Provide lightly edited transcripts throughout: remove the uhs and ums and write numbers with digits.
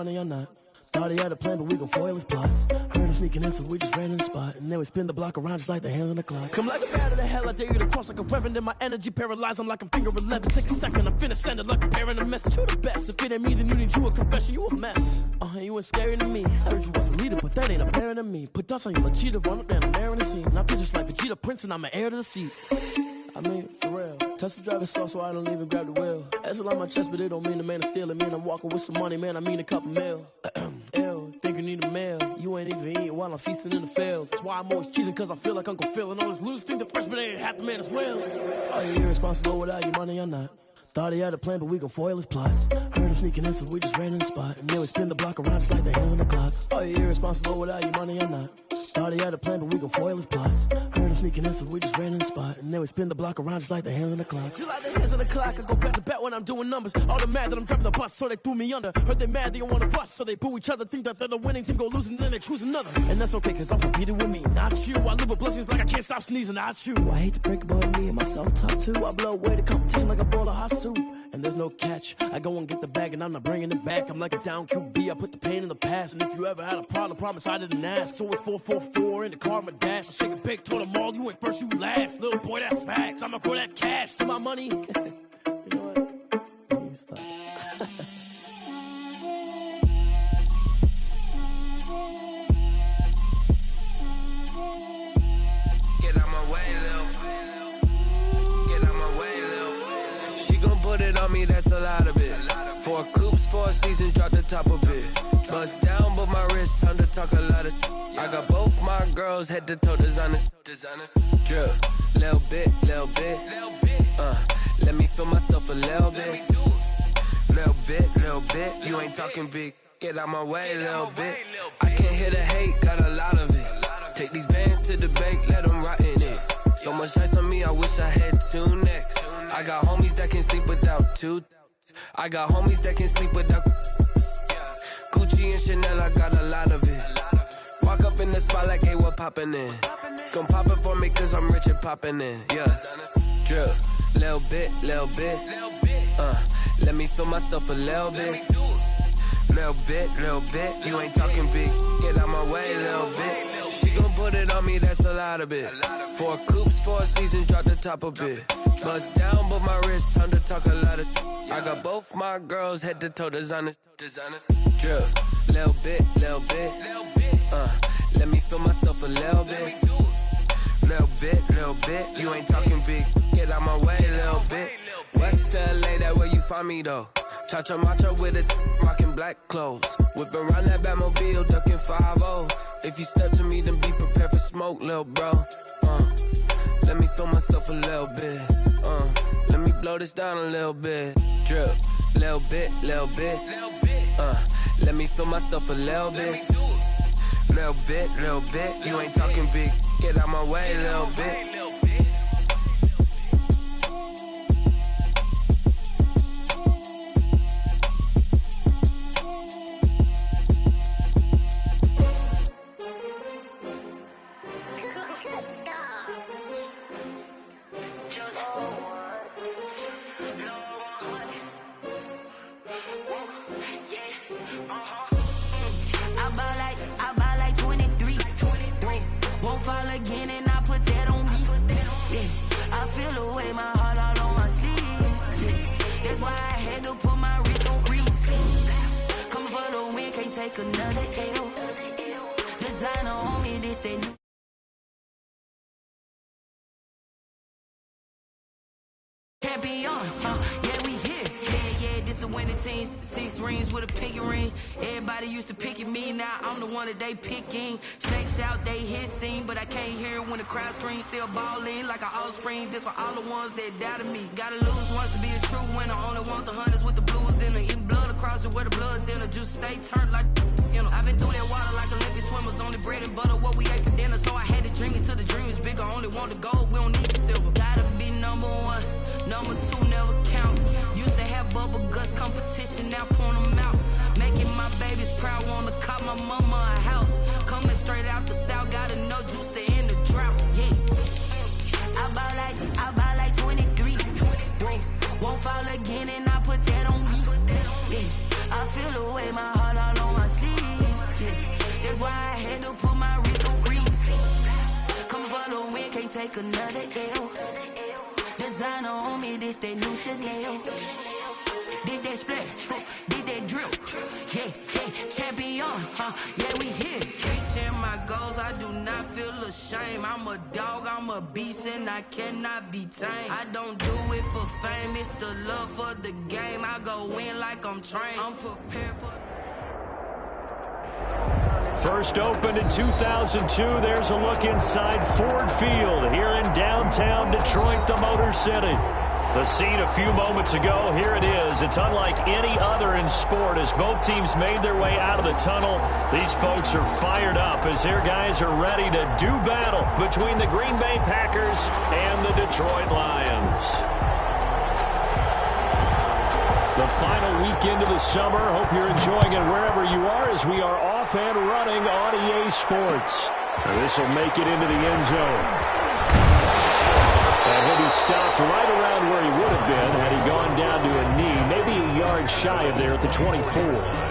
money or not. Thought he had a plan, but we gon' foil his plot. Heard him sneaking in, so we just ran in the spot. And then we spin the block around just like the hands on the clock. Come like a bat of the hell, I dare you to cross like a reverend. And my energy paralyzed, I'm like I'm finger 11. Take a second, I'm finna send it like a parent a message. You the best, if it ain't me, then you need you a confession. You a mess, you ain't scary to me. I heard you was a leader, but that ain't apparent to me. Put dust on you like cheetah, run up down the air in the scene. And I feel just like Vegeta Prince, and I'm an heir to the seat. I mean, for real. Touch the driver's soft so I don't even grab the wheel. That's on my chest, but it don't mean the man is stealing. Mean I'm walking with some money, man, I mean a couple mil. Ew, think you need a meal. You ain't even eating while I'm feasting in the field. That's why I'm always cheesing, cause I feel like Uncle Phil. And all this loose think the freshman ain't half the man as well. Are you irresponsible without your money or not? Thought he had a plan, but we gon' foil his plot. Heard him sneaking in, so we just ran in the spot. And then we spin the block around just like the hands on the clock. Are you irresponsible without your money or not? Thought he had a plan, but we gon' foil his plot. Heard him sneaking in, so we just ran in the spot. And then we spin the block around just like the hands on the clock. Just like the hands on the clock, I go back to back when I'm doing numbers. All the mad that I'm dropping the bus, so they threw me under. Heard they mad, they don't wanna bust, so they boo each other. Think that they're the winning team, go losing, then they choose another. And that's okay, cause I'm competing with me, not you. I live with blessings like I can't stop sneezing, not you. I hate to break it, but me and myself top two. I blow away the competition like a bowl of hot soup. And there's no catch. I go and get the bag and I'm not bringing it back. I'm like a down QB, I put the pain in the past. And if you ever had a problem, promise I didn't ask. So it's 444 in the car, my dash. I shake a big, told them all, you ain't first, you last. Little boy, that's facts. I'ma grow that cash to my money. You know what? Let me stop. Get out my way, Lil. Get out my way, Lil. She gon' put it on me, that's a lot of it. 4 coops, 4 seasons, drop the top of it. Bust down, but my wrist, time to talk a lot of. I got both my girls head to toe designer. Drip, little bit. Let me feel myself a little bit. Little bit. You ain't talking big. Get out my way, little bit. I can't hear the hate, got a lot of it. Take these bands to the bank, let them rot in it. So much ice on me, I wish I had 2 necks. I got homies that can sleep without 2. I got homies that can sleep without Gucci and Chanel, I got a lot of it. Walk up in the spot like, hey, what poppin' in? Gon' pop it for me cause I'm rich and poppin' in. Yeah, drip, little bit. Let me feel myself a little bit. Little bit. You ain't talking big. Get out my way, little bit. She gon' put it on me, that's a lot of it. 4 coops, 4 seasons, drop the top of it. Bust down, but my wrist, time to talk a lot of. I got both my girls head to toe designer. Drip, little bit. Let me feel myself a little bit. Little bit. You ain't talking big. Get out my way, little bit. West LA, that where you find me though. Cha-cha matcha with it, rockin' black clothes. Whip around that Batmobile, ducking 5-0. If you step to me, then be prepared for smoke, lil' bro. Let me feel myself a little bit. Let me blow this down a little bit. Drip, little bit. Let me feel myself a little bit. Little bit. You ain't talking big. Get out my way, little bit. Another L. Designer on me, this they new. Champion, yeah, we here. Yeah, this the winning team. 6 rings with a pinky ring. Everybody used to pick at me, now I'm the one that they picking. Snakes out, they hit scene, but I can't hear when the crowd screams. Still ballin' like an offspring. This for all the ones that doubted me. Gotta lose once to be a true winner. Only want the hunters with the blues in it. Eating blood across it where the blood dinner. Juice stay turned like, you know. I've been through that water like Olympic swimmers. Only bread and butter, what we ate for dinner. So I had to dream it till the dream is bigger. Only want the gold, we don't need the silver. Gotta be number 1, number 2 never count. Used to have bubble guts competition, now point them out. Making my babies proud, wanna cop my mama a house. Coming straight out the south, gotta know juice to end the drought. Yeah, I buy like 23. Won't fall again, and I put that on me. Yeah, I feel the way my heart all take another L. Designer on me, this they new Chanel. Did they splash? Did they drill? Yeah, champion, yeah, we here. Reaching my goals, I do not feel ashamed. I'm a dog, I'm a beast, and I cannot be tamed. I don't do it for fame, it's the love for the game. I go in like I'm trained. I'm prepared for... First opened in 2002. There's a look inside Ford Field here in downtown Detroit, the Motor City. The scene a few moments ago, here it is. It's unlike any other in sport as both teams made their way out of the tunnel. These folks are fired up as their guys are ready to do battle between the Green Bay Packers and the Detroit Lions. The final weekend of the summer. Hope you're enjoying it wherever you are as we are off and running on EA Sports. This will make it into the end zone. And he'll be stopped right around where he would have been had he gone down to a knee, maybe a yard shy of there at the 24.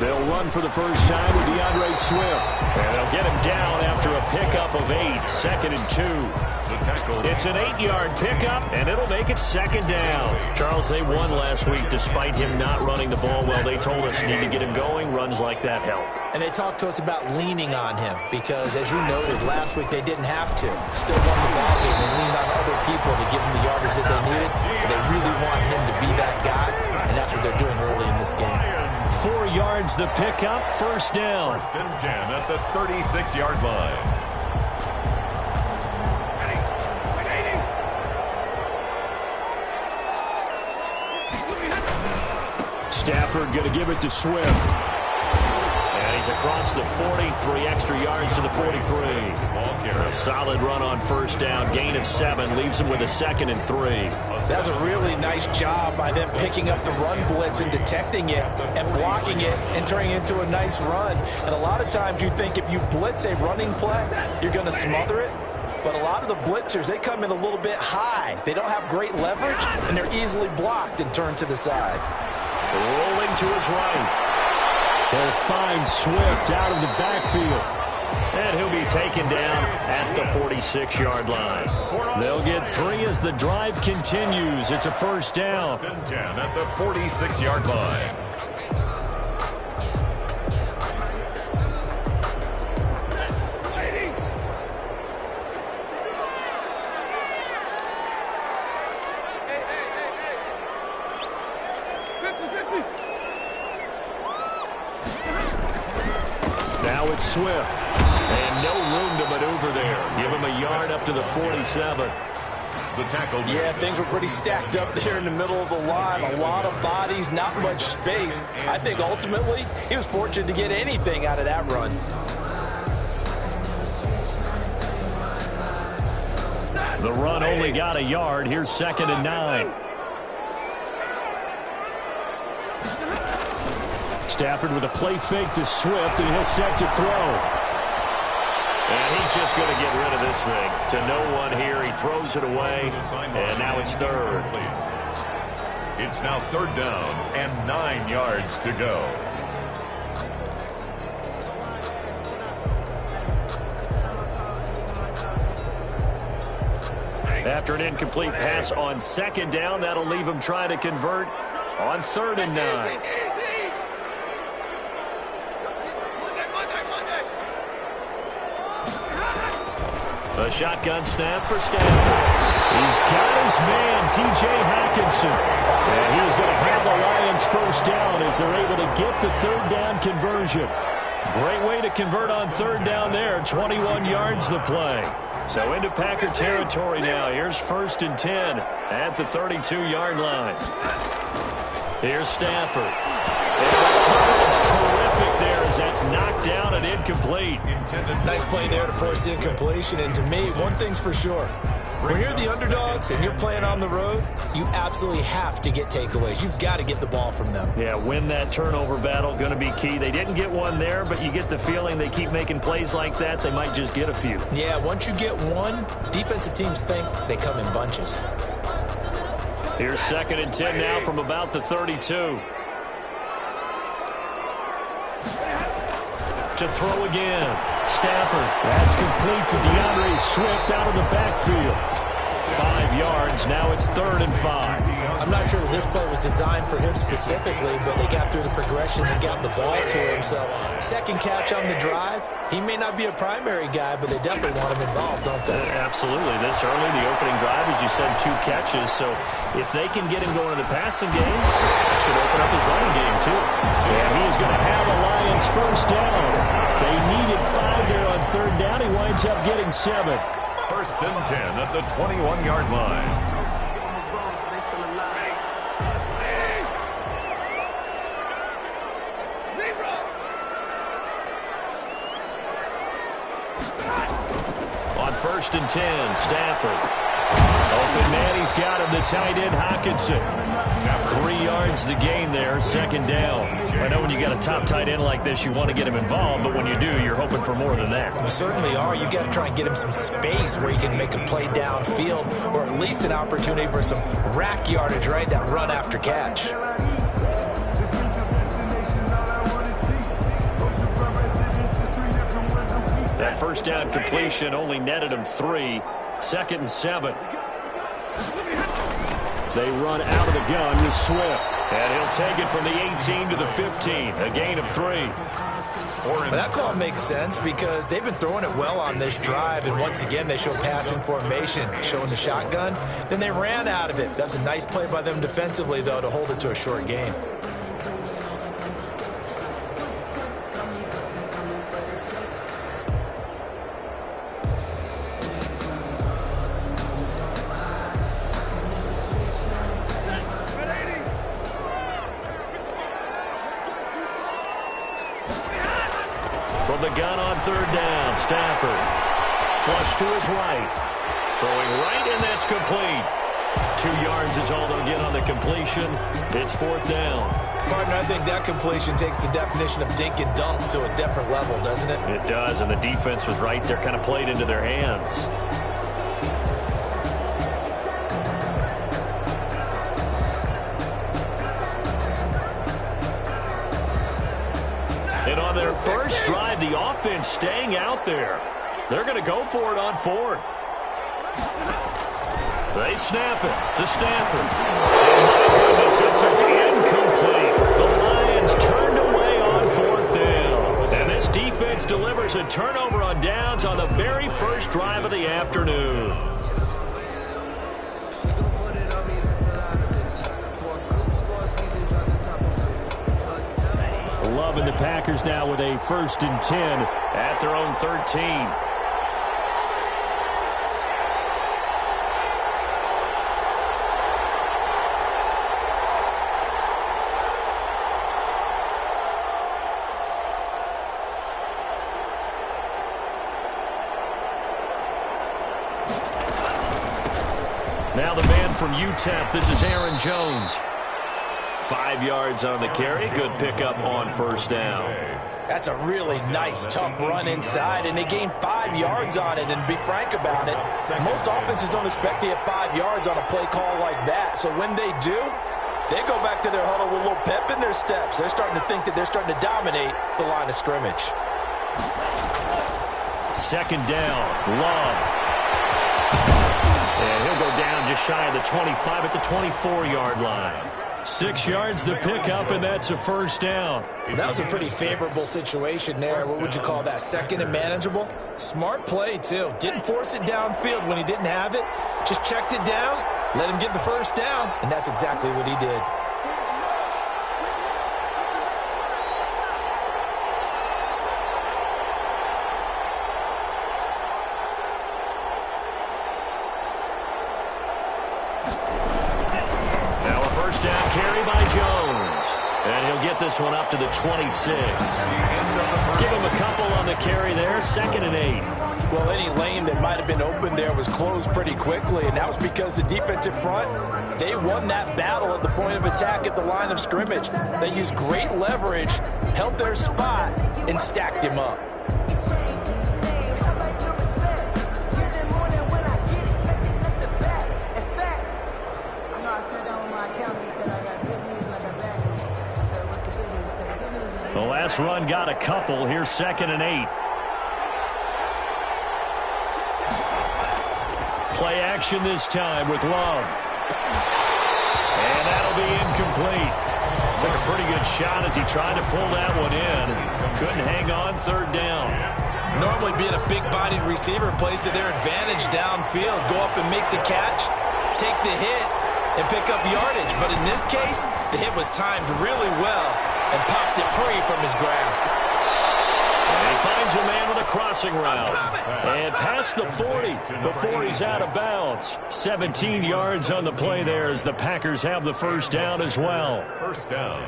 They'll run for the first time with DeAndre Swift. And they'll get him down after a pickup of 8, 2nd and 2. It's an 8-yard pickup, and it'll make it 2nd down. Charles, they won last week despite him not running the ball well. They told us need to get him going. Runs like that help. And they talked to us about leaning on him because, as you noted, last week they didn't have to. Still won the ball game. They leaned on other people to give them the yardage that they needed. But they really want him to be that guy, and that's what they're doing early in this game. 4 yards the pickup, first down. 1st and 10 at the 36-yard line. Stafford going to give it to Swift. And he's across the 40, 3 extra yards to the 43. A solid run on first down, gain of 7, leaves him with a 2nd and 3. That's a really nice job by them picking up the run blitz and detecting it and blocking it and turning it into a nice run. And a lot of times you think if you blitz a running play, you're going to smother it. But a lot of the blitzers, they come in a little bit high. They don't have great leverage, and they're easily blocked and turned to the side. Rolling to his right. They'll find Swift out of the backfield. And he'll be taken down at the 46-yard line. They'll get 3 as the drive continues. It's a first down. 1st and 10 at the 46-yard line. Now it's Swift. And no room to maneuver there. Give him a yard up to the 47. The tackle. Yeah, things were pretty stacked up there in the middle of the line. A lot of bodies, not much space. I think ultimately he was fortunate to get anything out of that run. The run only got a yard. Here's 2nd and 9. Stafford with a play fake to Swift, and he'll set to throw. And he's just going to get rid of this thing. To no one here, he throws it away, and now it's 3rd. It's now 3rd down and 9 yards to go. After an incomplete pass on 2nd down, that'll leave him trying to convert on 3rd and 9. A shotgun snap for Stafford. He's got his man, T.J. Hackinson. And he's going to have the Lions first down as they're able to get the 3rd down conversion. Great way to convert on 3rd down there. 21 yards the play. So into Packer territory now. Here's 1st and 10 at the 32-yard line. Here's Stafford. And the coverage terrific there as that's knocked down and incomplete. Nice play there to force the incompletion. And to me, one thing's for sure. When you're the underdogs and you're playing on the road, you absolutely have to get takeaways. You've got to get the ball from them. Yeah, win that turnover battle, going to be key. They didn't get one there, but you get the feeling they keep making plays like that, they might just get a few. Yeah, once you get one, defensive teams think they come in bunches. Here's 2nd and 10 now from about the 32. To throw again. Stafford. That's complete to DeAndre Swift out of the backfield. 5 yards. Now it's 3rd and 5. I'm not sure that this play was designed for him specifically, but they got through the progressions and got the ball to him. So, second catch on the drive. He may not be a primary guy, but they definitely want him involved, don't they? Absolutely. This early, the opening drive, as you said, 2 catches. So, if they can get him going in the passing game, that should open up his running game, too. And he is going to have the Lions first down. They needed 5 there on 3rd down. He winds up getting 7. 1st and 10 at the 21-yard line. On 1st and 10, Stafford. Open man, he's got him, the tight end, Hockenson. 3 yards the gain there, 2nd down. I know when you got a top tight end like this, you want to get him involved, but when you do, you're hoping for more than that. You certainly are. You got to try and get him some space where he can make a play downfield, or at least an opportunity for some rack yardage, right? That run after catch. That first down completion only netted him 3. 2nd and 7. They run out of the gun with Swift. And he'll take it from the 18 to the 15. A gain of 3. Well, that call makes sense because they've been throwing it well on this drive. And once again, they show passing formation, showing the shotgun. Then they ran out of it. That's a nice play by them defensively, though, to hold it to a short game. From the gun on 3rd down, Stafford. Flush to his right. Throwing right, and that's complete. 2 yards is all they'll get on the completion. It's 4th down. Partner, I think that completion takes the definition of dink and dunk to a different level, doesn't it? It does, and the defense was right there, kind of played into their hands. And on their first drive, the offense staying out there. They're going to go for it on 4th. They snap it to Stafford. And my goodness, this is incomplete. The Lions turned away on 4th down. And this defense delivers a turnover on downs on the very first drive of the afternoon. Loving the Packers now with a 1st and 10 at their own 13. Now the man from UTEP, this is Aaron Jones. 5 yards on the carry. Good pickup on 1st down. That's a really nice, tough run inside, and they gained 5 yards on it. And to be frank about it, most offenses don't expect to get 5 yards on a play call like that. So when they do, they go back to their huddle with a little pep in their steps. They're starting to think that they're starting to dominate the line of scrimmage. 2nd down, Love. And he'll go down just shy of the 25 at the 24-yard line. 6 yards the pickup, and that's a 1st down. That was a pretty favorable situation there. What would you call that? 2nd and manageable? Smart play, too. Didn't force it downfield when he didn't have it. Just checked it down, let him get the 1st down, and that's exactly what he did. This one up to the 26. Give him a couple on the carry there. 2nd and 8. Well, any lane that might have been open there was closed pretty quickly, and that was because the defensive front, they won that battle at the point of attack at the line of scrimmage. They used great leverage, held their spot, and stacked him up. The last run got a couple. Here's 2nd and 8. Play action this time with Love. And that'll be incomplete. Took a pretty good shot as he tried to pull that one in. Couldn't hang on, 3rd down. Normally being a big-bodied receiver plays to their advantage downfield. Go up and make the catch, take the hit, and pick up yardage. But in this case, the hit was timed really well and popped it free from his grasp. And he finds a man with a crossing route. And past the 40 before he's out of bounds. 17 yards on the play there as the Packers have the 1st down as well. 1st down.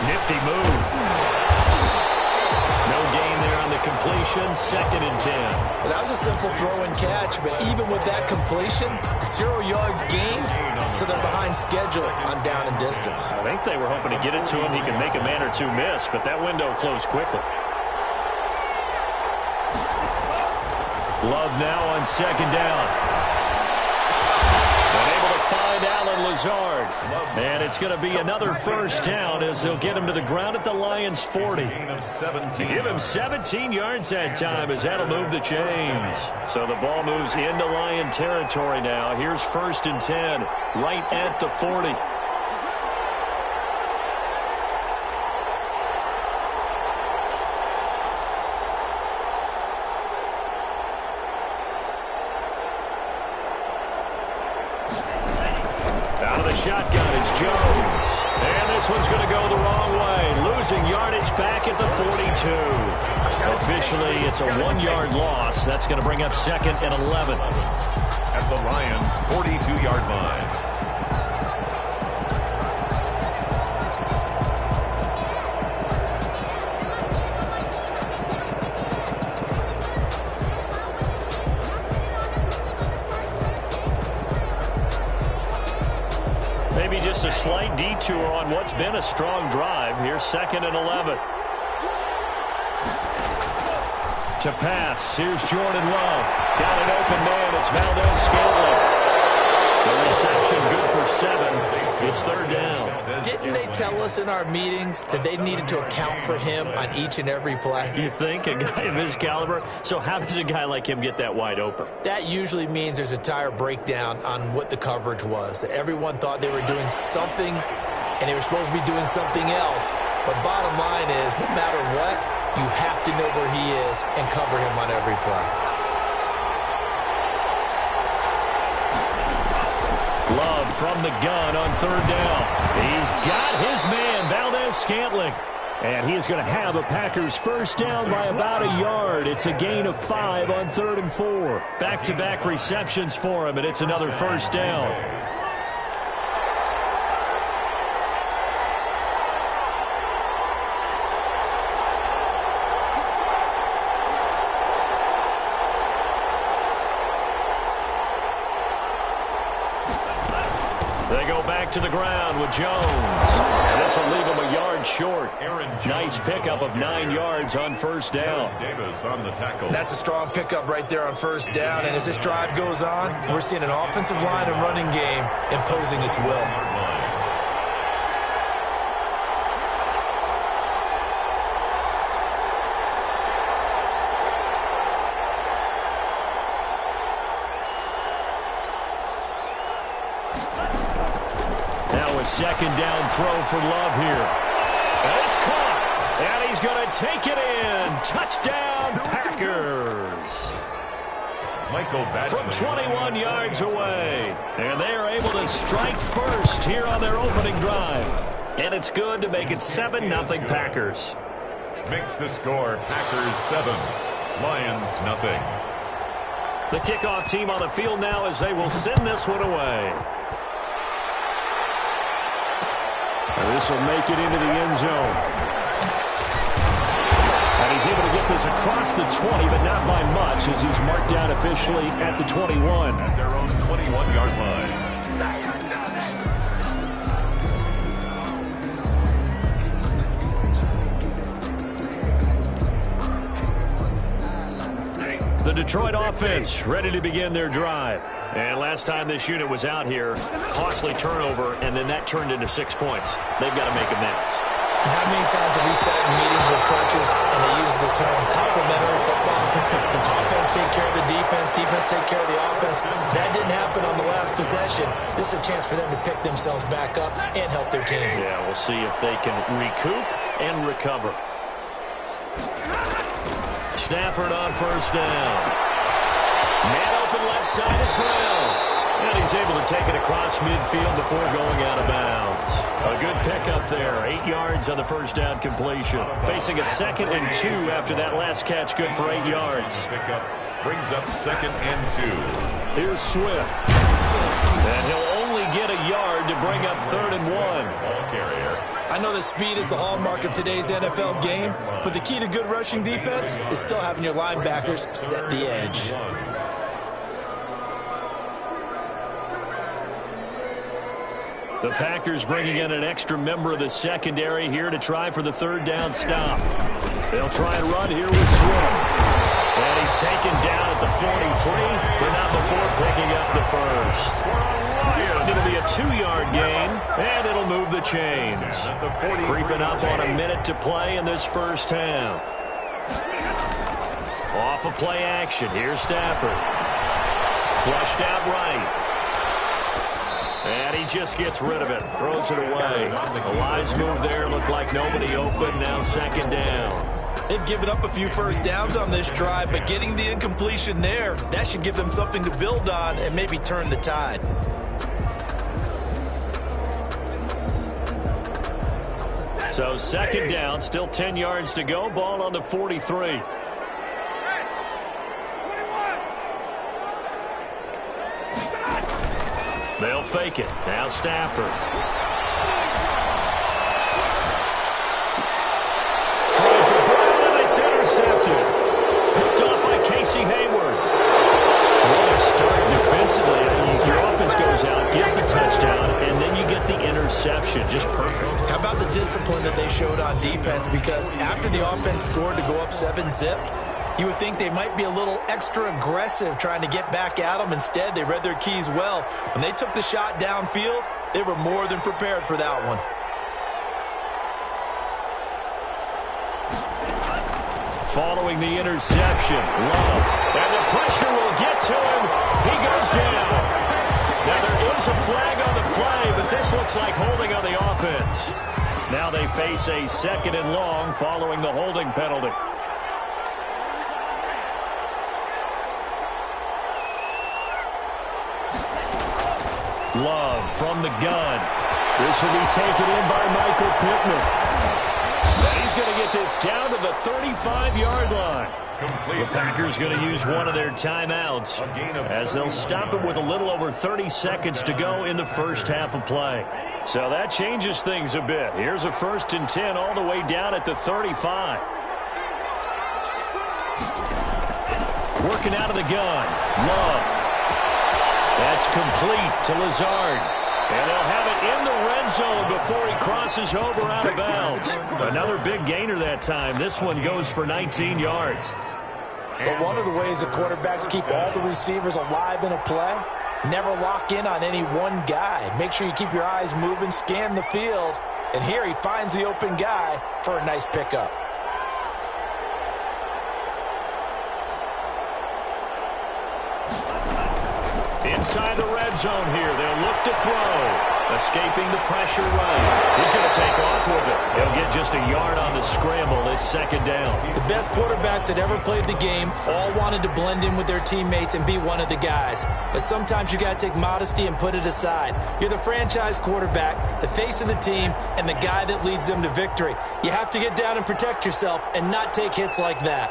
Nifty move. No gain there on the completion. 2nd and 10. Well, that was a simple throw and catch, but even with that completion, 0 yards gained, so they're behind schedule on down and distance. I think they were hoping to get it to him. He can make a man or two miss, but that window closed quickly. Love now on 2nd down. Unable to find Allen Lazard. And it's going to be another 1st down as they'll get him to the ground at the Lions' 40. Give him 17 yards that time as that'll move the chains. So the ball moves into Lion territory now. Here's 1st and 10, right at the 40. Out of the shotgun, it's Jones. And this one's going to go the wrong way. Losing yardage back at the 42. Officially, it's a 1-yard loss. That's going to bring up 2nd and 11. At the Lions' 42-yard line. Maybe just a slight detour on what's been a strong drive. Here's 2nd and 11. To pass. Here's Jordan Love. Got an open man. It's Valdez-Scantling. The reception good for 7. It's 3rd down. Didn't they tell us in our meetings that they needed to account for him on each and every play? You think? A guy of his caliber? So how does a guy like him get that wide open? That usually means there's a tire breakdown on what the coverage was. Everyone thought they were doing something, and they were supposed to be doing something else. But bottom line is, no matter what, you have to know where he is and cover him on every play. Love from the gun on 3rd down. He's got his man, Valdez-Scantling. And he is going to have a Packers 1st down by about a yard. It's a gain of 5 on 3rd and 4. Back-to-back receptions for him, and it's another 1st down. They go back to the ground with Jones. And this will leave him a yard short. Nice pickup of 9 yards on 1st down. Davis on the tackle. That's a strong pickup right there on 1st down. And as this drive goes on, we're seeing an offensive line and running game imposing its will. Now a 2nd down throw for Love here. And it's caught. And he's going to take it in. Touchdown, Packers. From 21 yards away. And they are able to strike first here on their opening drive. And it's good to make it 7-0 Packers. makes the score Packers 7, Lions nothing. The kickoff team on the field now as they will send this one away. And this will make it into the end zone. And he's able to get this across the 20, but not by much, as he's marked down officially at the 21. At their own 21-yard line. The Detroit offense ready to begin their drive. And last time this unit was out here, costly turnover, and then that turned into 6 points. They've got to make amends. And how many times have we sat in meetings with coaches and they use the term complementary football? Offense take care of the defense, defense take care of the offense. That didn't happen on the last possession. This is a chance for them to pick themselves back up and help their team. Yeah, we'll see if they can recoup and recover. Stafford on first down. Man open left side is Brown. And he's able to take it across midfield before going out of bounds. A good pickup there. 8 yards on the first down completion. Facing a 2nd and 2 after that last catch. Good for 8 yards. Pickup brings up 2nd and 2. Here's Swift. And he'll only get a yard to bring up 3rd and 1. Ball carrier. I know that speed is the hallmark of today's NFL game, but the key to good rushing defense is still having your linebackers set the edge. The Packers bringing in an extra member of the secondary here to try for the 3rd down stop. They'll try and run here with Swift. And he's taken down at the 43, but not before picking up the first. It'll be a 2-yard gain, and it'll move the chains. Creeping up on a minute to play in this first half. Off of play action, here's Stafford. Flushed out right. And he just gets rid of it. Throws it away. A wise move there. Looked like nobody open. Now 2nd down. They've given up a few first downs on this drive, but getting the incompletion there, that should give them something to build on and maybe turn the tide. So 2nd down. Still 10 yards to go. Ball on the 43. They'll fake it. Now Stafford. Trying for Brown, and it's intercepted. Picked off by Casey Hayward. What a start defensively. Your offense goes out, gets the touchdown, and then you get the interception. Just perfect. How about the discipline that they showed on defense? Because after the offense scored to go up 7-zip, you would think they might be a little extra aggressive trying to get back at them. Instead, they read their keys well. When they took the shot downfield, they were more than prepared for that one. Following the interception, Love. And the pressure will get to him. He goes down. Now, there is a flag on the play, but this looks like holding on the offense. Now they face a 2nd and long following the holding penalty. Love from the gun. This will be taken in by Michael Pittman. And he's going to get this down to the 35-yard line. The Packers going to use one of their timeouts as they'll stop it with a little over 30 seconds to go in the first half of play. So that changes things a bit. Here's a 1st and 10 all the way down at the 35. Working out of the gun. Love. That's complete to Lazard. And they'll have it in the red zone before he crosses over out of bounds. Another big gainer that time. This one goes for 19 yards. But one of the ways the quarterbacks keep all the receivers alive in a play, never lock in on any one guy. Make sure you keep your eyes moving, scan the field. And here he finds the open guy for a nice pickup. Inside the red zone here. They'll look to throw. Escaping the pressure right. He's going to take off with it. He'll get just a yard on the scramble. It's second down. The best quarterbacks that ever played the game all wanted to blend in with their teammates and be one of the guys. But sometimes you got to take modesty and put it aside. You're the franchise quarterback, the face of the team, and the guy that leads them to victory. You have to get down and protect yourself and not take hits like that.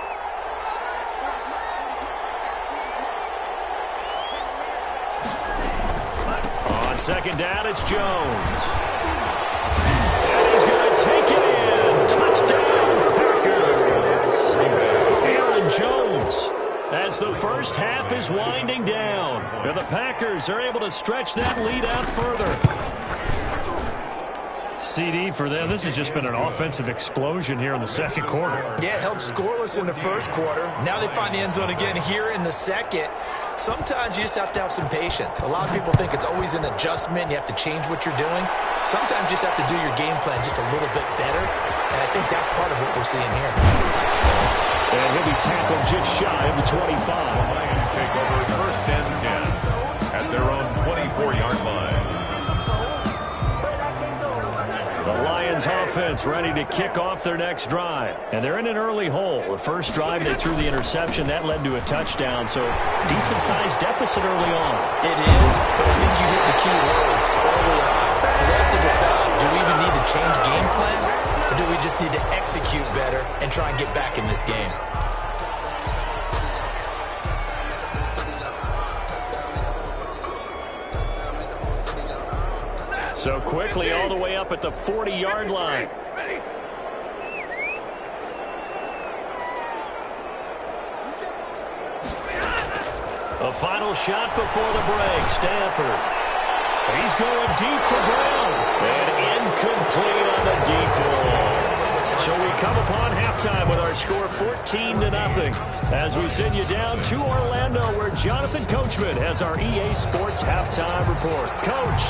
Second down, it's Jones. And he's going to take it in. Touchdown, Packers. Aaron Jones, as the first half is winding down. And the Packers are able to stretch that lead out further. CD for them. This has just been an offensive explosion here in the second quarter. Yeah, held scoreless in the first quarter. Now they find the end zone again here in the second. Sometimes you just have to have some patience. A lot of people think it's always an adjustment. You have to change what you're doing. Sometimes you just have to do your game plan just a little bit better. And I think that's part of what we're seeing here. And he'll be tackled just shy of the 25. The Lions take over first and 10 at their own 24-yard line. The Lions offense ready to kick off their next drive. And they're in an early hole. The first drive, they threw the interception. That led to a touchdown. So decent-sized deficit early on. It is, but I think you hit the key words early on. So they have to decide, do we even need to change game plan? Or do we just need to execute better and try and get back in this game? So quickly all the way up at the 40-yard line. A final shot before the break. Stanford. He's going deep for Brown. And incomplete on the deep ball. So we come upon halftime with our score 14-0 as we send you down to Orlando where Jonathan Coachman has our EA Sports halftime report. Coach.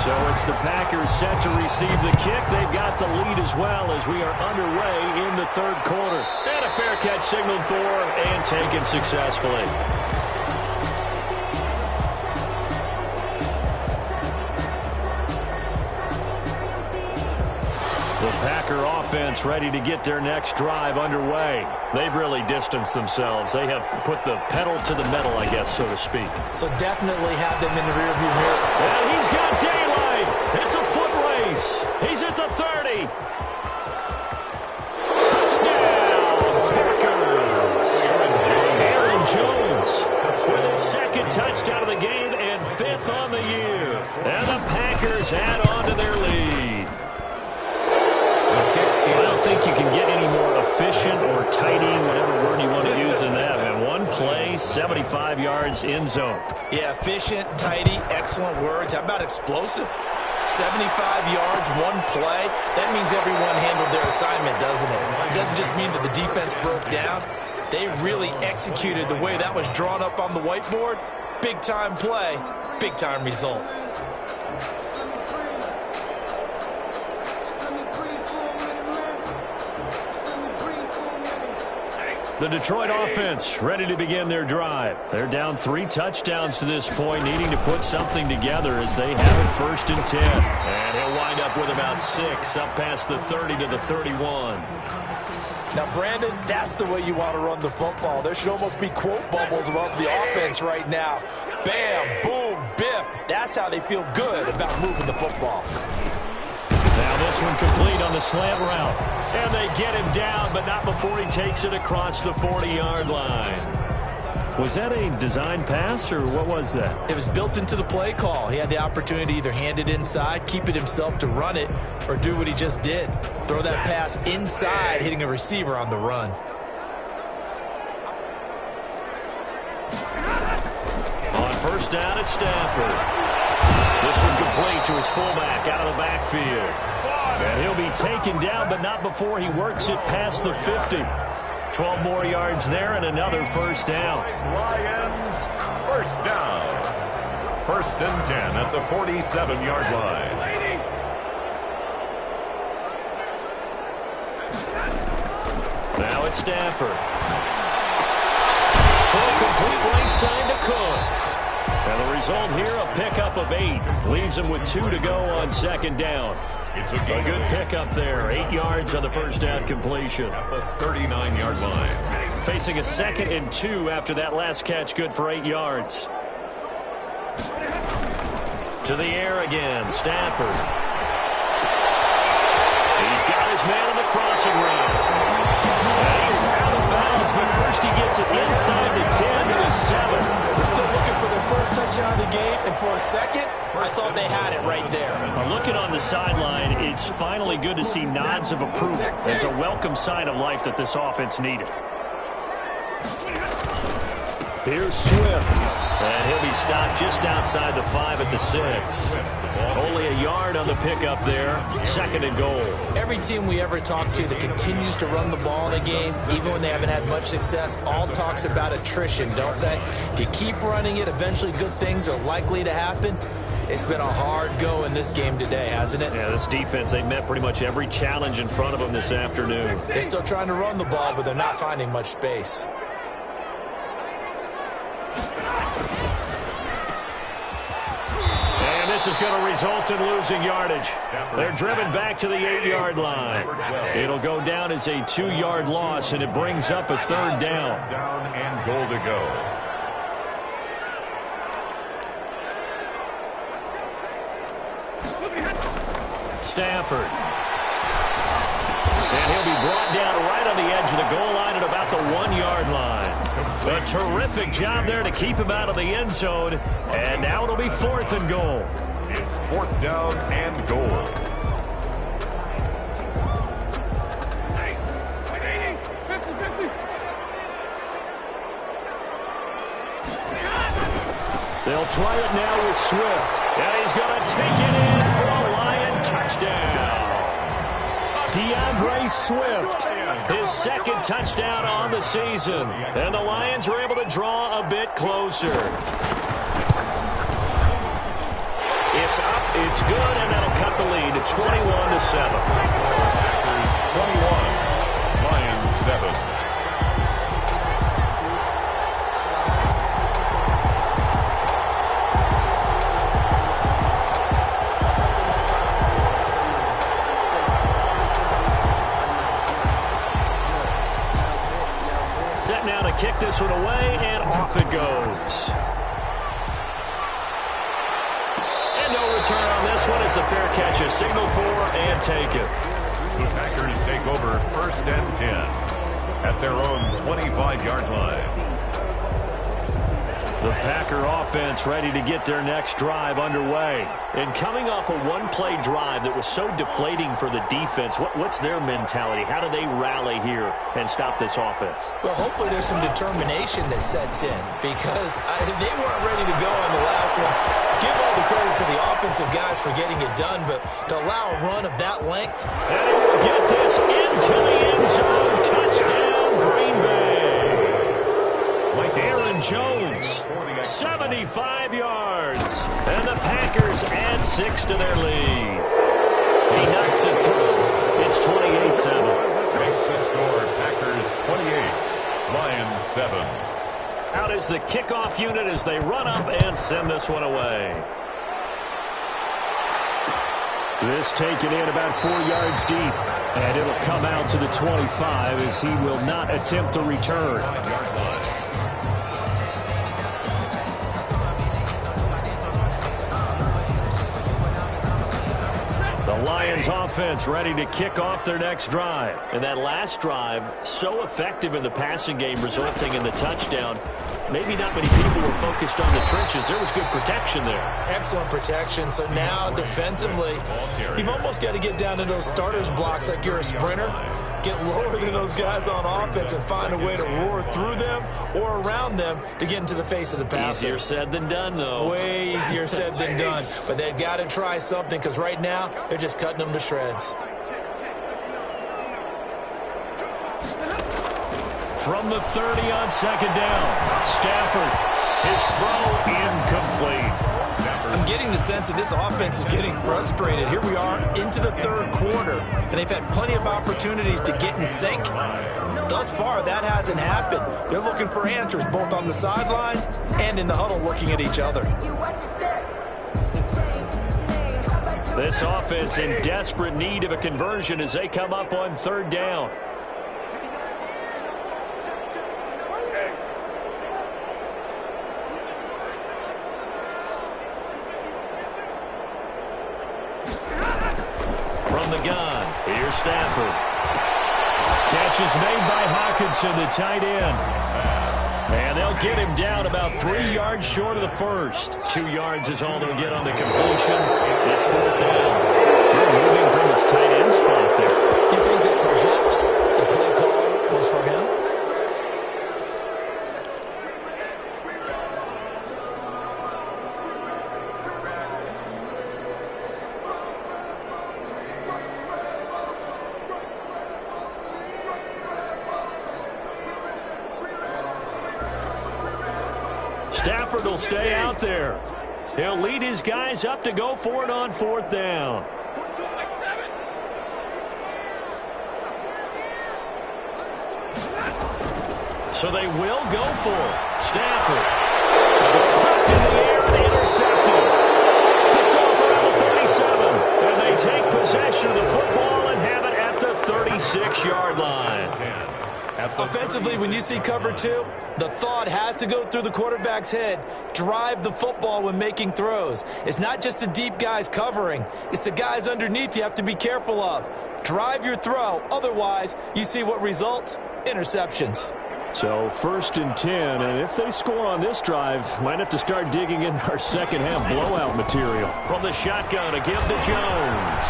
So it's the Packers set to receive the kick. They've got the lead as well as we are underway in the third quarter. And a fair catch signaled for and taken successfully. The Packer offense ready to get their next drive underway. They've really distanced themselves. They have put the pedal to the metal, I guess, so to speak. So definitely have them in the rearview mirror. And he's got daylight. It's a foot race. He's at the 30. Touchdown, Packers. Aaron Jones with his second touchdown of the game and fifth on the year. And the Packers add on to their lead. I don't think you can get any more efficient or tidy, whatever word you want to use in that. And one play, 75 yards in zone. Yeah, efficient, tidy, excellent words. How about explosive? 75 yards, one play. That means everyone handled their assignment, doesn't it? It doesn't just mean that the defense broke down. They really executed the way that was drawn up on the whiteboard. Big-time play, big-time result. The Detroit offense ready to begin their drive. They're down 3 touchdowns to this point, needing to put something together as they have it first and 10. And he'll wind up with about 6 up past the 30 to the 31. Now, Brandon, that's the way you want to run the football. There should almost be quote bubbles above the offense right now. Bam, boom, biff. That's how they feel good about moving the football. Now this one complete on the slant route. And they get him down, but not before he takes it across the 40-yard line. Was that a design pass, or what was that? It was built into the play call. He had the opportunity to either hand it inside, keep it himself to run it, or do what he just did. Throw that pass inside, hitting a receiver on the run. On first down at Stanford. This one complete to his fullback out of the backfield. And he'll be taken down, but not before he works it past the 50. 12 more yards there and another first down. Lions, first down. First and 10 at the 47-yard line. Now it's Stanford. Throw complete right side to Cooks. result here, a pickup of 8. Leaves them with 2 to go on second down. It's A good pickup there. 8 yards on the first down completion. at the 39-yard line. Facing a 2nd and 2 after that last catch, good for 8 yards. To the air again, Stafford. He's got his man on the crossing route. And he is out of bounds, but first he gets it inside the 10 to the 7. They're still looking for their first touchdown of the game, and for a second, I thought they had it right there. Looking on the sideline, it's finally good to see nods of approval. It's a welcome sign of life that this offense needed. Here's Swift. And he'll be stopped just outside the 5 at the 6. Only a yard on the pickup there. 2nd and goal. Every team we ever talk to that continues to run the ball in a game, even when they haven't had much success, all talks about attrition, don't they? If you keep running it, eventually good things are likely to happen. It's been a hard go in this game today, hasn't it? Yeah, this defense, they met pretty much every challenge in front of them this afternoon. They're still trying to run the ball, but they're not finding much space. This is going to result in losing yardage. They're driven back to the 8-yard line. It'll go down as a 2-yard loss, and it brings up a 3rd down. Down and goal to go. Stafford. And he'll be brought down right on the edge of the goal line at about the 1-yard line. A terrific job there to keep him out of the end zone. And now it'll be 4th and goal. It's 4th down and goal. They'll try it now with Swift. And he's going to take it in for a Lion touchdown. DeAndre Swift, his 2nd touchdown on the season. And the Lions are able to draw a bit closer. It's up, it's good, and that'll cut the lead to 21-7. Packers 21, Lions 7. Set now to kick this one away, and off it goes. Return on this one is a fair catch, a signal for and take it. The Packers take over 1st and 10 at their own 25-yard line. The Packer offense ready to get their next drive underway. And coming off a one-play drive that was so deflating for the defense, what's their mentality? How do they rally here and stop this offense? Well, hopefully there's some determination that sets in, because they weren't ready to go on the last one. Give all the credit to the offensive guys for getting it done, but to allow a run of that length. And he will get this into the end zone. Touchdown, Green Bay. Aaron Jones, 75 yards. And the Packers add 6 to their lead. He knocks it through. It's 28-7. Makes the score Packers 28, Lions 7. Out is the kickoff unit as they run up and send this one away. This taken in about 4 yards deep. And it'll come out to the 25 as he will not attempt to return. The Lions offense ready to kick off their next drive. And that last drive, so effective in the passing game, resulting in the touchdown. Maybe not many people were focused on the trenches. There was good protection there. Excellent protection. So now defensively, you've almost got to get down to those starters blocks like you're a sprinter. Get lower than those guys on offense and find a way to roar through them or around them to get into the face of the passer. Easier said than done, though. Way easier said than done. But they've got to try something, because right now they're just cutting them to shreds. From the 30 on 2nd down, Stafford, his throw incomplete. I'm getting the sense that this offense is getting frustrated. Here we are into the third quarter, and they've had plenty of opportunities to get in sync. Thus far, that hasn't happened. They're looking for answers both on the sidelines and in the huddle looking at each other. This offense in desperate need of a conversion as they come up on third down. From the gun, here's Stafford. Catch is made by Hawkinson, the tight end. And they'll get him down about 3 yards short of the first. 2 yards is all they'll get on the completion. It's fourth down. They're moving from his tight end spot there. Do you think that perhaps the play call was for him? Stafford will stay out there. He'll lead his guys up to go for it on fourth down. So they will go for it. Stafford. Popped in the air and intercepted. Picked off around the 37. And they take possession of the football and have it at the 36-yard line. Offensively, when you see cover two, the thought has to go through the quarterback's head. Drive the football when making throws. It's not just the deep guys covering. It's the guys underneath you have to be careful of. Drive your throw. Otherwise, you see what results? Interceptions. So 1st and 10, and if they score on this drive, might have to start digging in our second half blowout material. From the shotgun, a give to Jones.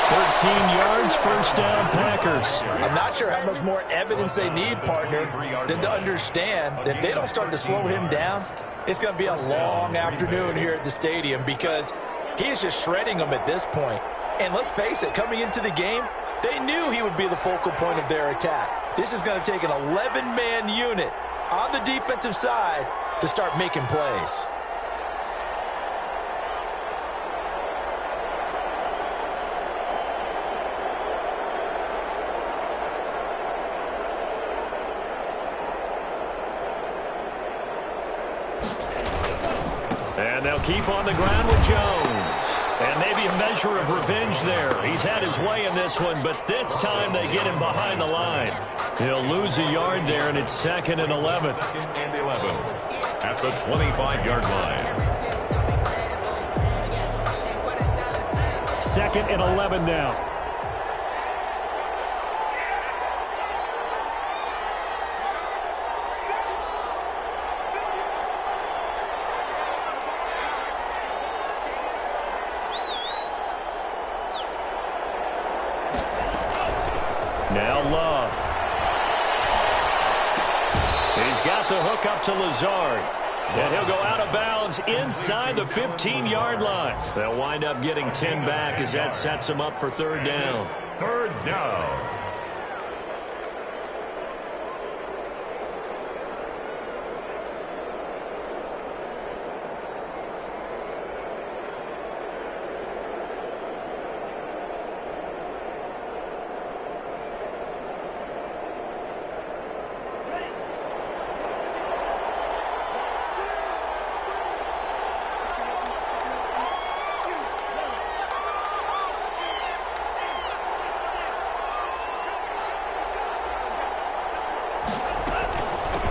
13 yards, first down, Packers. I'm not sure how much more evidence they need, partner, than to understand that if they don't start to slow him down, it's going to be a long afternoon here at the stadium because he is just shredding them at this point. And let's face it, coming into the game, they knew he would be the focal point of their attack. This is going to take an 11-man unit on the defensive side to start making plays. And they'll keep on the ground with Jones. And maybe a measure of revenge there. He's had his way in this one, but this time they get him behind the line. He'll lose a yard there, and it's 2nd and 11. 2nd and 11 at the 25-yard line. 2nd and 11 now. Now Love. He's got the hook up to Lazard. And he'll go out of bounds inside the 15-yard line. They'll wind up getting 10 back as that sets him up for third down. Third down.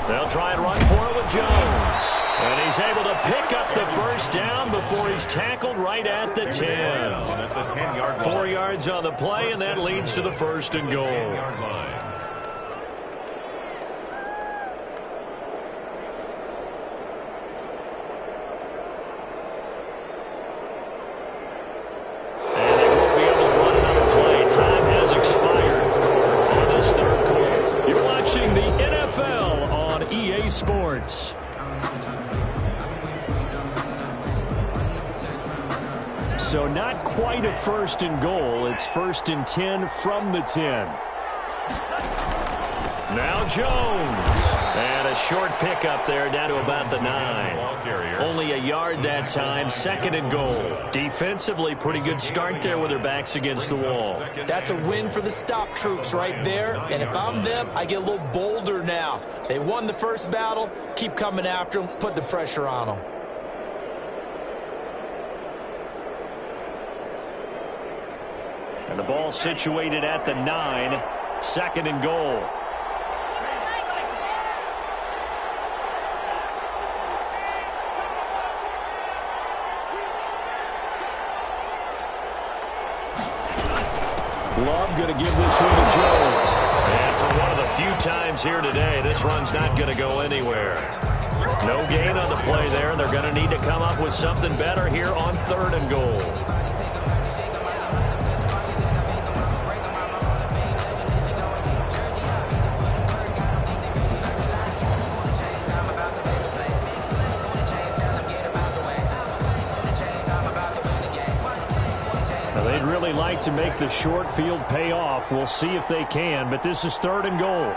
They'll try and run for it with Jones. And he's able to pick up the first down before he's tackled right at the 10. 4 yards on the play, and that leads to the 1st and goal. Sports. So not quite a 1st and goal. It's 1st and 10 from the 10. Now Jones. And a short pickup there down to about the 9. Only a yard that time, 2nd and goal. Defensively, pretty good start there with their backs against the wall. That's a win for the stop troops right there. And if I'm them, I get a little bolder now. They won the first battle. Keep coming after them. Put the pressure on them. And the ball situated at the 9, 2nd and goal. Love going to give this one to Jones. And for one of the few times here today, this run's not going to go anywhere. No gain on the play there. They're going to need to come up with something better here on 3rd and goal. They'd really like to make the short field pay off. We'll see if they can, but this is 3rd and goal.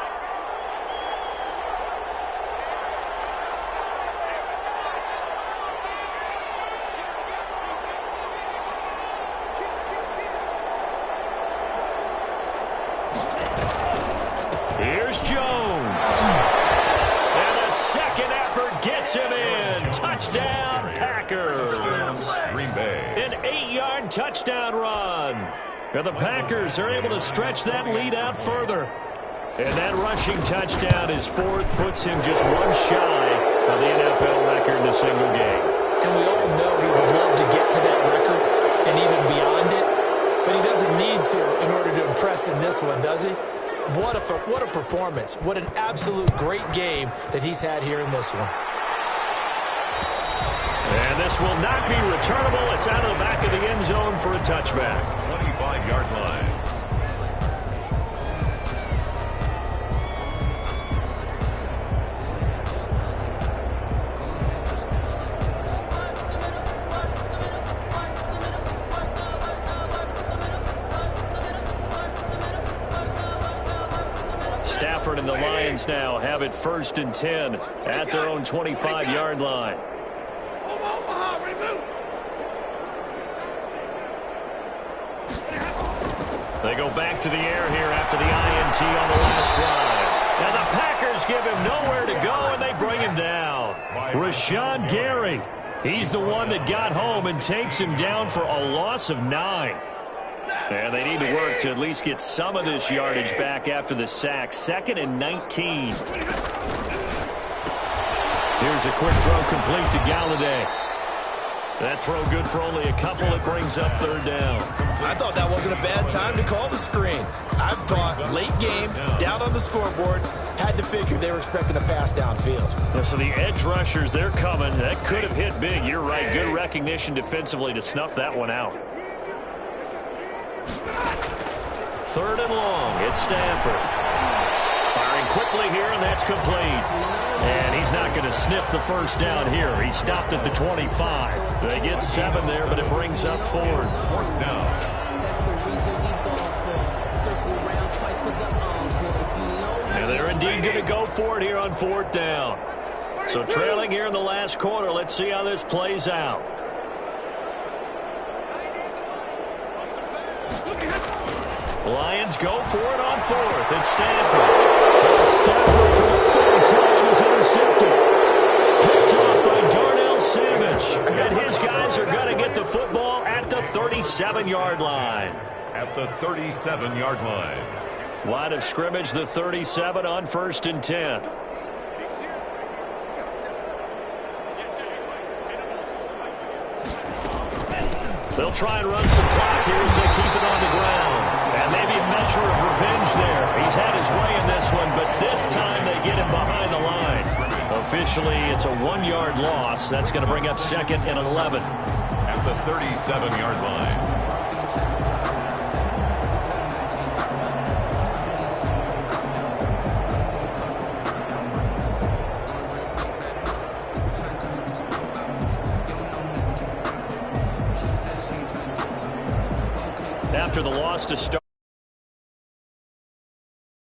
Here's Jones. And the second effort gets him in. Touchdown, Packers. Green Bay. An 8-yard touchdown run. And the Packers are able to stretch that lead out further. And that rushing touchdown is 4th, puts him just one shy of the NFL record in a single game. And we all know he would love to get to that record and even beyond it. But he doesn't need to in order to impress in this one, does he? What a performance. What an absolute great game that he's had here in this one. And this will not be returnable. It's out of the back of the end zone for a touchback. 25-yard line. Stafford and the Lions now have it 1st and 10 at their own 25-yard line. They go back to the air here after the INT on the last drive. And the Packers give him nowhere to go, and they bring him down. Rashawn Gary, he's the one that got home and takes him down for a loss of 9. And they need to work to at least get some of this yardage back after the sack. 2nd and 19. Here's a quick throw complete to Galladay. That throw good for only a couple. It brings up 3rd down. I thought that wasn't a bad time to call the screen. I thought late game, down on the scoreboard, had to figure they were expecting a pass downfield. Yeah, so the edge rushers, they're coming. That could have hit big. You're right. Good recognition defensively to snuff that one out. 3rd and long. It's Stafford. Firing quickly here, and that's complete. And he's not going to sniff the first down here. He stopped at the 25. They get 7 there, but it brings up 4th. 4th down. And they're indeed going to go for it here on 4th down. So trailing here in the last quarter. Let's see how this plays out. Lions go for it on 4th. It's Stafford. Stafford for the 3rd time is intercepted. Picked off by Darnell Savage. And his guys are going to get the football at the 37-yard line. At the 37-yard line. Line of scrimmage, the 37 on 1st and 10. They'll try and run some clock here as they keep it on the ground. And maybe a measure of revenge there. He's had his way in this one, but this time they get him behind the line. Officially, it's a 1-yard loss. That's going to bring up 2nd and 11. At the 37-yard line. After the loss to start.